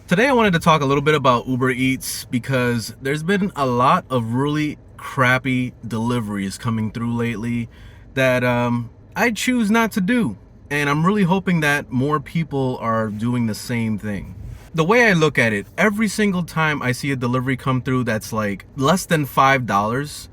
Today I wanted to talk a little bit about Uber Eats because there's been a lot of really crappy deliveries coming through lately that I choose not to do. And I'm really hoping that more people are doing the same thing. The way I look at it, every single time I see a delivery come through that's like less than $5,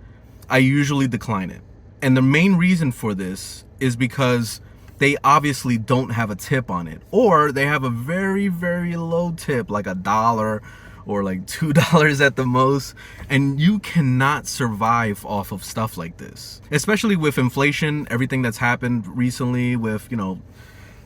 I usually decline it. And the main reason for this is because they obviously don't have a tip on it, or they have a very, very low tip, like $1 or like $2 at the most, and you cannot survive off of stuff like this, especially with inflation, everything that's happened recently with,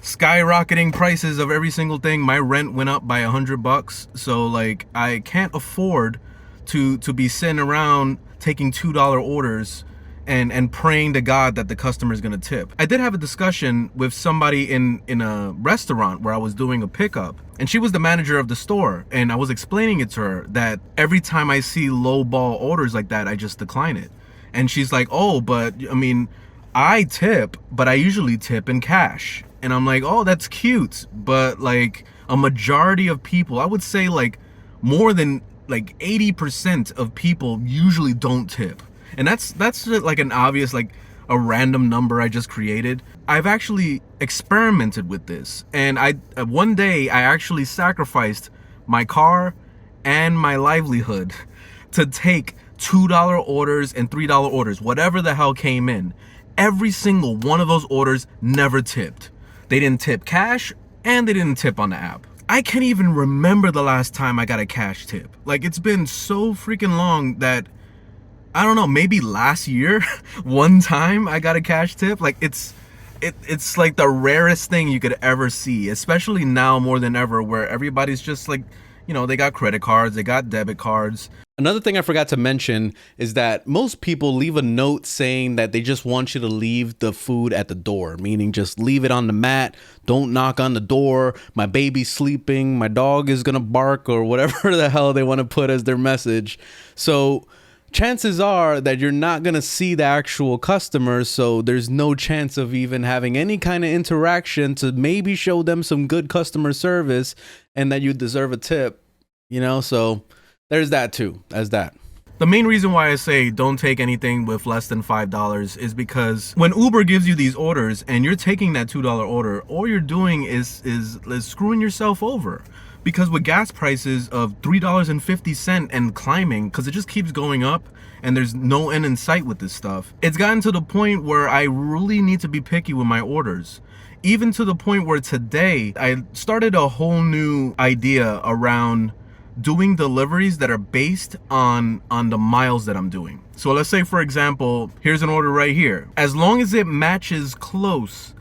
skyrocketing prices of every single thing. My rent went up by $100, so like I can't afford to be sitting around taking $2 orders and praying to God that the customer is gonna tip. I did have a discussion with somebody in a restaurant where I was doing a pickup, and she was the manager of the store, and I was explaining it to her that every time I see low ball orders like that, I just decline it. And she's like, oh, but I mean, I tip, but I usually tip in cash. And I'm like, oh, that's cute, but like a majority of people, I would say like more than like 80% of people usually don't tip. And that's like an obvious, like a random number I just created. I've actually experimented with this, and one day I actually sacrificed my car and my livelihood to take $2 orders and $3 orders, whatever the hell came in. Every single one of those orders never tipped. They didn't tip cash, and they didn't tip on the app. I can't even remember the last time I got a cash tip. Like, it's been so freaking long that I don't know, maybe last year, one time I got a cash tip. Like it's like the rarest thing you could ever see, especially now more than ever, where everybody's just like, they got credit cards, they got debit cards. Another thing I forgot to mention is that most people leave a note saying that they just want you to leave the food at the door, meaning just leave it on the mat, don't knock on the door, my baby's sleeping, my dog is gonna bark, or whatever the hell they want to put as their message. So chances are that you're not going to see the actual customers, so there's no chance of even having any kind of interaction to maybe show them some good customer service and that you deserve a tip, so there's that too, as that. The main reason why I say don't take anything with less than $5 is because when Uber gives you these orders and you're taking that $2 order, all you're doing is screwing yourself over. Because with gas prices of $3.50 and climbing, because it just keeps going up and there's no end in sight with this stuff, it's gotten to the point where I really need to be picky with my orders. Even to the point where today I started a whole new idea around doing deliveries that are based on the miles that I'm doing. So let's say, for example, here's an order right here. As long as it matches close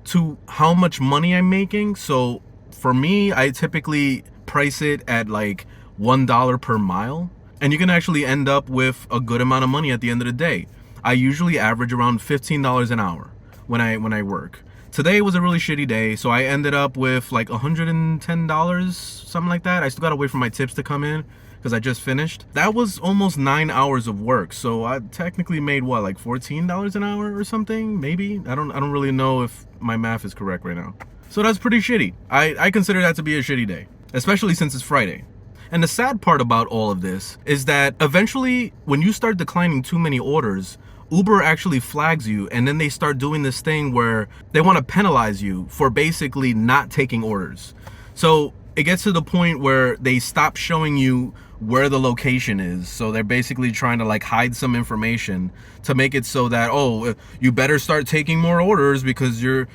to how much money I'm making, so for me, I typically price it at like $1 per mile, and you can actually end up with a good amount of money at the end of the day. I usually average around $15 an hour when I work. Today was a really shitty day, so I ended up with like $110, something like that. I still gotta wait for my tips to come in because I just finished. That was almost 9 hours of work, so I technically made what, like $14 an hour or something, maybe? I don't really know if my math is correct right now. So that's pretty shitty. I consider that to be a shitty day, especially since it's Friday. And the sad part about all of this is that eventually when you start declining too many orders, Uber actually flags you, and then they start doing this thing where they want to penalize you for basically not taking orders. So it gets to the point where they stop showing you where the location is. So they're basically trying to like hide some information to make it so that, oh, you better start taking more orders because we're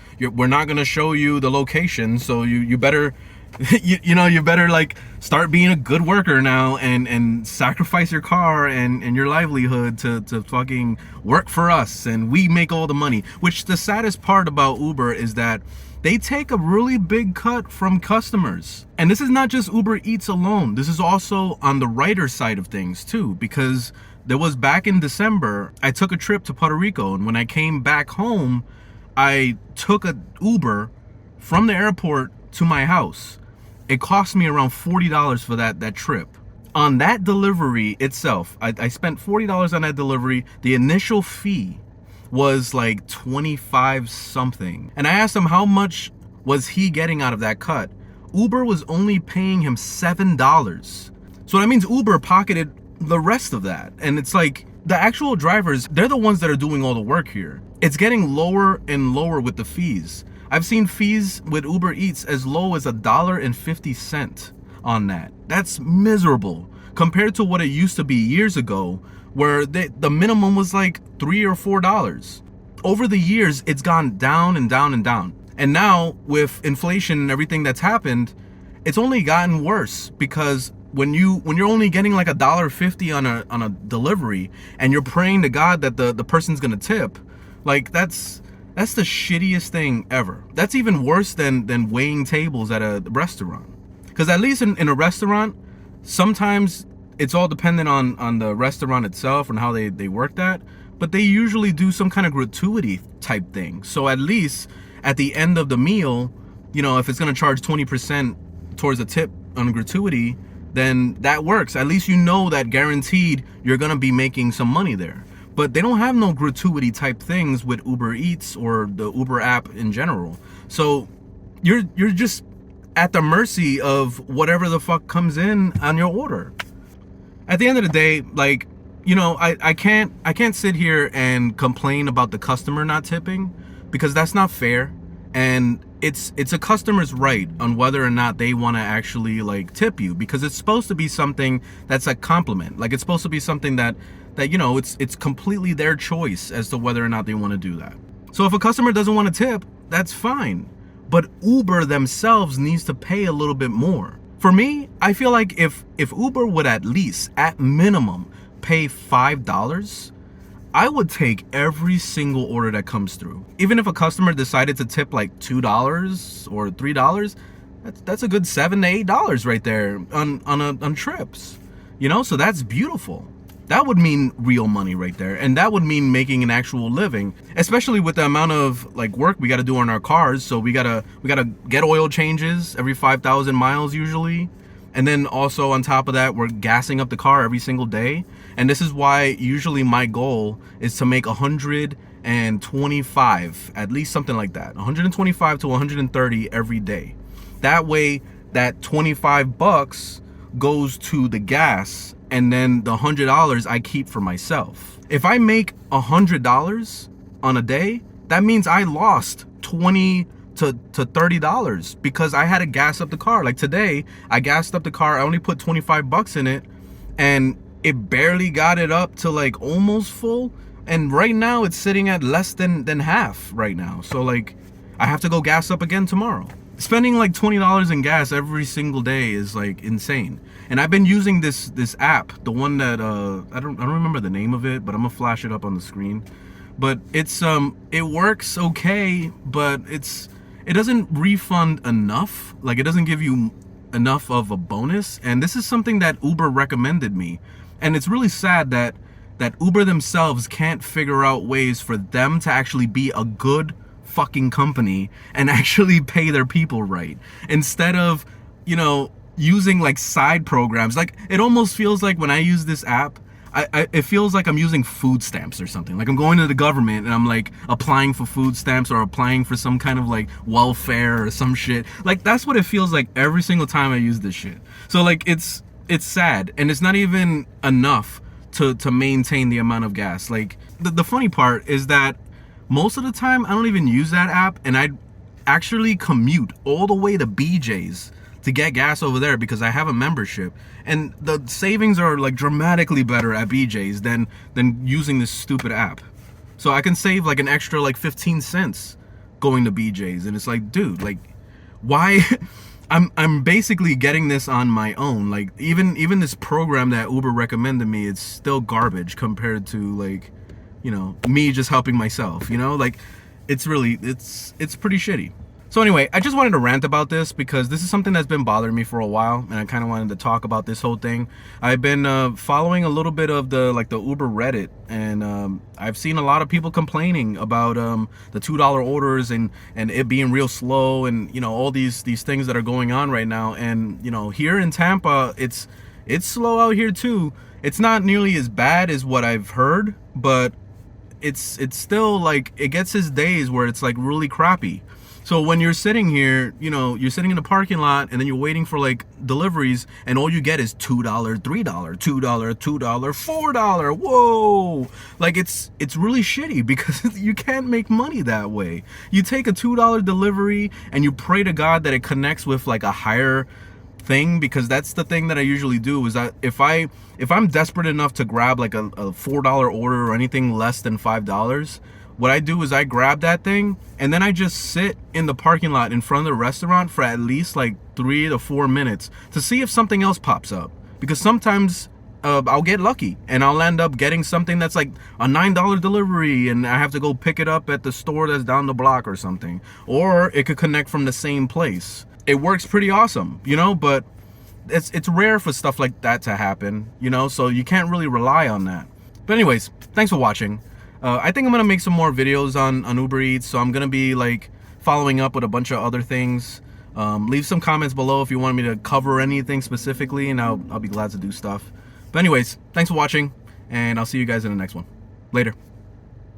not going to show you the location. So you better, you better like start being a good worker now and sacrifice your car and your livelihood to fucking work for us, and we make all the money. Which the saddest part about Uber is that they take a really big cut from customers. And this is not just Uber Eats alone. This is also on the rider side of things too, because there was back in December, I took a trip to Puerto Rico, and when I came back home, I took an Uber from the airport to my house. It cost me around $40 for that trip. On that delivery itself, I spent $40 on that delivery. The initial fee was like 25 something. And I asked him how much was he getting out of that cut. Uber was only paying him $7. So that means Uber pocketed the rest of that. And it's like, the actual drivers, they're the ones that are doing all the work here. It's getting lower and lower with the fees. I've seen fees with Uber Eats as low as $1.50 on that. That's miserable compared to what it used to be years ago, where the minimum was like $3 or $4. Over the years, it's gone down and down and down. And now with inflation and everything that's happened, it's only gotten worse, because when you're only getting like $1.50 on a delivery, and you're praying to God that the person's gonna tip, like that's the shittiest thing ever. That's even worse than waiting tables at a restaurant. Because at least in a restaurant, sometimes it's all dependent on the restaurant itself and how they work that, but they usually do some kind of gratuity type thing. So at least at the end of the meal, you know, if it's gonna charge 20% towards a tip on gratuity, then that works. At least you know that guaranteed you're gonna be making some money there. But they don't have no gratuity type things with Uber Eats or the Uber app in general. So you're just at the mercy of whatever the fuck comes in on your order. At the end of the day, like, you know, I can't sit here and complain about the customer not tipping, because that's not fair. And it's a customer's right on whether or not they want to actually like tip you, because it's supposed to be something that's a compliment. Like, it's supposed to be something that you know, it's completely their choice as to whether or not they want to do that. So if a customer doesn't want to tip, that's fine. But Uber themselves needs to pay a little bit more. For me, I feel like if Uber would at least, at minimum, pay $5, I would take every single order that comes through. Even if a customer decided to tip like $2 or $3, that's a good $7 to $8 right there on trips. You know, so that's beautiful. That would mean real money right there, and that would mean making an actual living, especially with the amount of like work we got to do on our cars. So we gotta get oil changes every 5,000 miles usually, and then also on top of that, we're gassing up the car every single day. And this is why usually my goal is to make 125, at least something like that, 125 to 130 every day. That way, that $25 goes to the gas, and then the $100 I keep for myself. If I make $100 on a day, that means I lost $20 to $30 because I had to gas up the car. Like today, I gassed up the car. I only put 25 bucks in it, and it barely got it up to like almost full. And right now it's sitting at less than half right now. So like, I have to go gas up again tomorrow. Spending like $20 in gas every single day is like insane. And I've been using this app, the one that I don't remember the name of it, but I'm gonna flash it up on the screen. But it's it works okay, but it doesn't refund enough. Like, it doesn't give you enough of a bonus. And this is something that Uber recommended me. And it's really sad that Uber themselves can't figure out ways for them to actually be a good fucking company and actually pay their people right, instead of, you know, using like side programs. Like, it almost feels like when I use this app, it feels like I'm using food stamps or something. Like I'm going to the government and I'm like applying for food stamps or applying for some kind of like welfare or some shit. Like, that's what it feels like every single time I use this shit. So like, it's sad, and it's not even enough to maintain the amount of gas. Like, the funny part is that most of the time I don't even use that app, and I actually commute all the way to BJ's to get gas over there because I have a membership, and the savings are like dramatically better at BJ's than using this stupid app. So I can save like an extra like 15 cents going to BJ's, and it's like, dude, like, why? I'm basically getting this on my own. Like, even this program that Uber recommended me, it's still garbage compared to, like, you know, me just helping myself, you know? Like, it's pretty shitty. So anyway, I just wanted to rant about this because this is something that's been bothering me for a while, and I kind of wanted to talk about this whole thing. I've been following a little bit of the Uber Reddit, and I've seen a lot of people complaining about the $2 orders and it being real slow, and, you know, all these things that are going on right now. And, you know, here in Tampa, it's slow out here too. It's not nearly as bad as what I've heard, but it's still like, it gets its days where it's like really crappy. So when you're sitting here, you know, you're sitting in the parking lot and then you're waiting for like deliveries and all you get is $2, $3, $2, $2, $4. Whoa. Like it's really shitty because you can't make money that way. You take a $2 delivery and you pray to God that it connects with like a higher thing, because that's the thing that I usually do, is that if I'm desperate enough to grab like a $4 order or anything less than $5, what I do is I grab that thing and then I just sit in the parking lot in front of the restaurant for at least like 3 to 4 minutes to see if something else pops up, because sometimes I'll get lucky and I'll end up getting something that's like a $9 delivery and I have to go pick it up at the store that's down the block or something, or it could connect from the same place. It works pretty awesome, you know, but it's rare for stuff like that to happen, you know, so you can't really rely on that. But anyways, thanks for watching. I think I'm gonna make some more videos on Uber Eats, so I'm gonna be like following up with a bunch of other things. Leave some comments below if you want me to cover anything specifically, and I'll be glad to do stuff. But anyways, thanks for watching, and I'll see you guys in the next one. Later.